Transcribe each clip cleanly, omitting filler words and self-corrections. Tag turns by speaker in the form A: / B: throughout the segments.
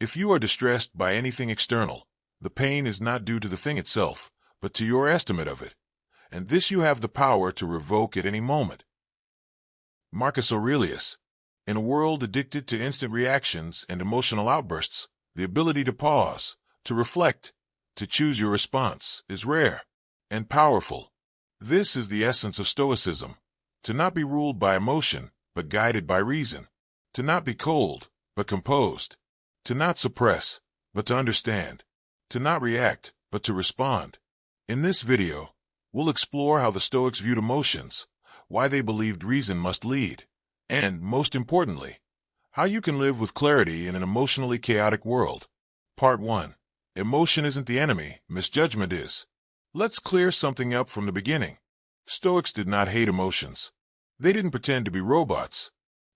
A: If you are distressed by anything external, the pain is not due to the thing itself, but to your estimate of it, and this you have the power to revoke at any moment. Marcus Aurelius. In a world addicted to instant reactions and emotional outbursts, the ability to pause, to reflect, to choose your response is rare and powerful. This is the essence of Stoicism: to not be ruled by emotion, but guided by reason; to not be cold, but composed; to not suppress, but to understand; to not react, but to respond. In this video, we'll explore how the Stoics viewed emotions, why they believed reason must lead, and, most importantly, how you can live with clarity in an emotionally chaotic world. Part 1. Emotion isn't the enemy, misjudgment is. Let's clear something up from the beginning. Stoics did not hate emotions. They didn't pretend to be robots.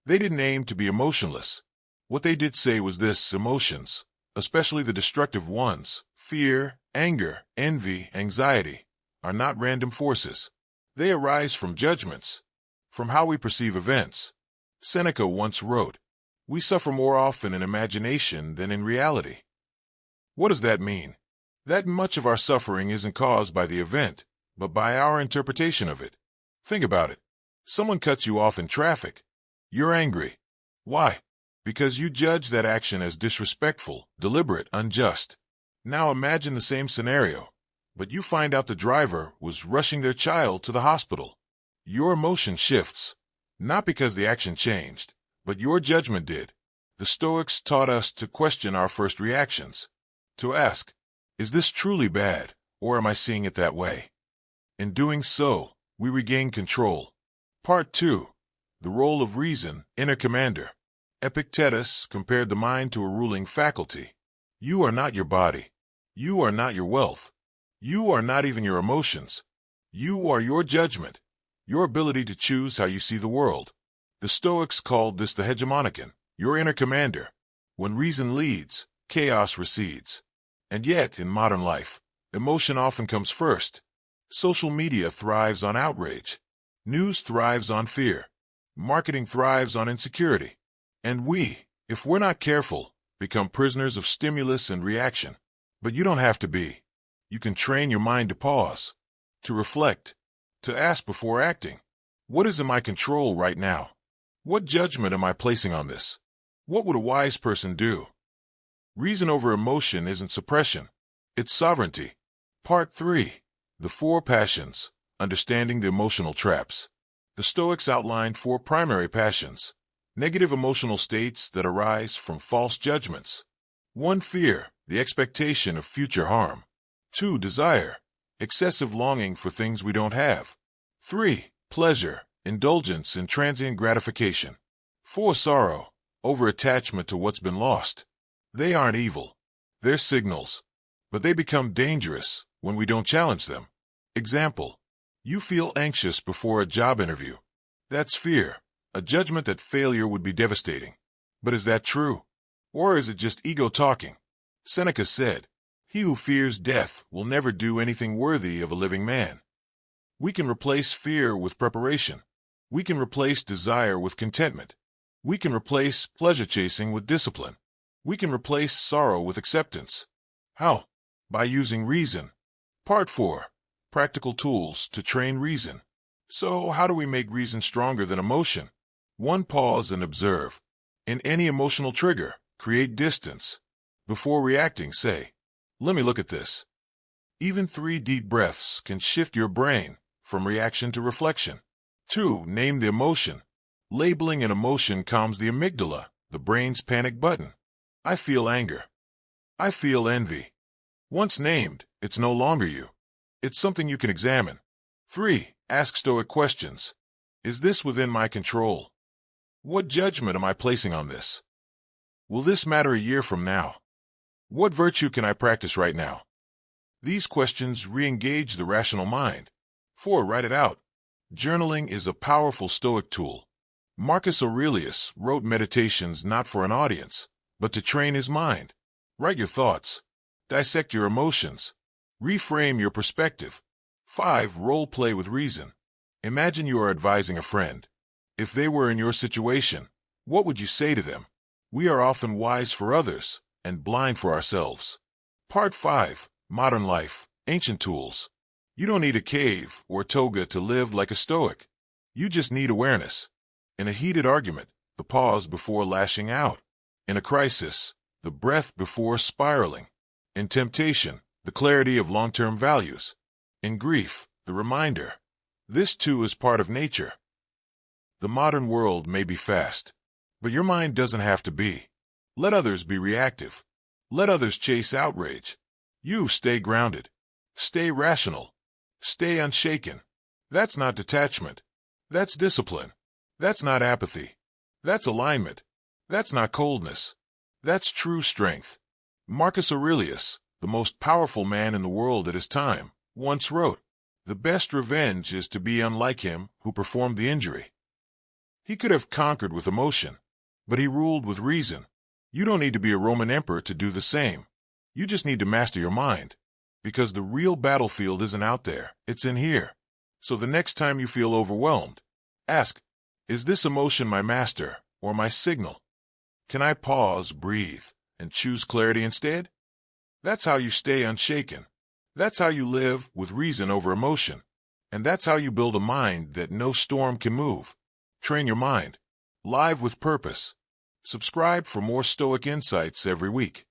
A: They didn't aim to be emotionless. What they did say was this: emotions, especially the destructive ones, fear, anger, envy, anxiety, are not random forces. They arise from judgments, from how we perceive events. Seneca once wrote, "We suffer more often in imagination than in reality." What does that mean? That much of our suffering isn't caused by the event, but by our interpretation of it. Think about it. Someone cuts you off in traffic. You're angry. Why? Because you judge that action as disrespectful, deliberate, unjust. Now imagine the same scenario, but you find out the driver was rushing their child to the hospital. Your emotion shifts, not because the action changed, but your judgment did. The Stoics taught us to question our first reactions, to ask, is this truly bad, or am I seeing it that way? In doing so, we regain control. Part 2. The role of reason, inner commander. Epictetus compared the mind to a ruling faculty. You are not your body. You are not your wealth. You are not even your emotions. You are your judgment, your ability to choose how you see the world. The Stoics called this the hegemonikon, your inner commander. When reason leads, chaos recedes. And yet, in modern life, emotion often comes first. Social media thrives on outrage. News thrives on fear. Marketing thrives on insecurity. And we, if we're not careful, become prisoners of stimulus and reaction. But you don't have to be. You can train your mind to pause, to reflect, to ask before acting. What is in my control right now? What judgment am I placing on this? What would a wise person do? Reason over emotion isn't suppression. It's sovereignty. Part 3. The 4 passions, understanding the emotional traps. The Stoics outlined 4 primary passions, negative emotional states that arise from false judgments. 1. Fear, the expectation of future harm. 2. Desire, excessive longing for things we don't have. 3. Pleasure, indulgence in transient gratification. 4. Sorrow, over-attachment to what's been lost. They aren't evil. They're signals, but they become dangerous when we don't challenge them. Example: you feel anxious before a job interview. That's fear, a judgment that failure would be devastating. But is that true? Or is it just ego talking? Seneca said, "He who fears death will never do anything worthy of a living man." We can replace fear with preparation. We can replace desire with contentment. We can replace pleasure chasing with discipline. We can replace sorrow with acceptance. How? By using reason. Part 4. Practical tools to train reason. So, how do we make reason stronger than emotion? 1. Pause and observe. In any emotional trigger, create distance. Before reacting, say, "Let me look at this." Even 3 deep breaths can shift your brain from reaction to reflection. 2. Name the emotion. Labeling an emotion calms the amygdala, the brain's panic button. I feel anger. I feel envy. Once named, it's no longer you. It's something you can examine. 3. Ask Stoic questions. Is this within my control? What judgment am I placing on this? Will this matter a year from now? What virtue can I practice right now? These questions re-engage the rational mind. 4. Write it out. Journaling is a powerful Stoic tool. Marcus Aurelius wrote meditations not for an audience, but to train his mind. Write your thoughts. Dissect your emotions. Reframe your perspective. 5. Role play with reason. Imagine you are advising a friend. If they were in your situation, what would you say to them? We are often wise for others, and blind for ourselves. Part 5. Modern Life, Ancient Tools. You don't need a cave or toga to live like a Stoic. You just need awareness. In a heated argument, the pause before lashing out. In a crisis, the breath before spiraling. In temptation, the clarity of long-term values. In grief, the reminder. This too is part of nature. The modern world may be fast, but your mind doesn't have to be. Let others be reactive. Let others chase outrage. You stay grounded. Stay rational. Stay unshaken. That's not detachment. That's discipline. That's not apathy. That's alignment. That's not coldness. That's true strength. Marcus Aurelius, the most powerful man in the world at his time, once wrote, "The best revenge is to be unlike him who performed the injury." He could have conquered with emotion, but he ruled with reason. You don't need to be a Roman emperor to do the same. You just need to master your mind, because the real battlefield isn't out there, it's in here. So the next time you feel overwhelmed, ask, is this emotion my master or my signal? Can I pause, breathe, and choose clarity instead? That's how you stay unshaken. That's how you live with reason over emotion. And that's how you build a mind that no storm can move. Train your mind. Live with purpose. Subscribe for more Stoic insights every week.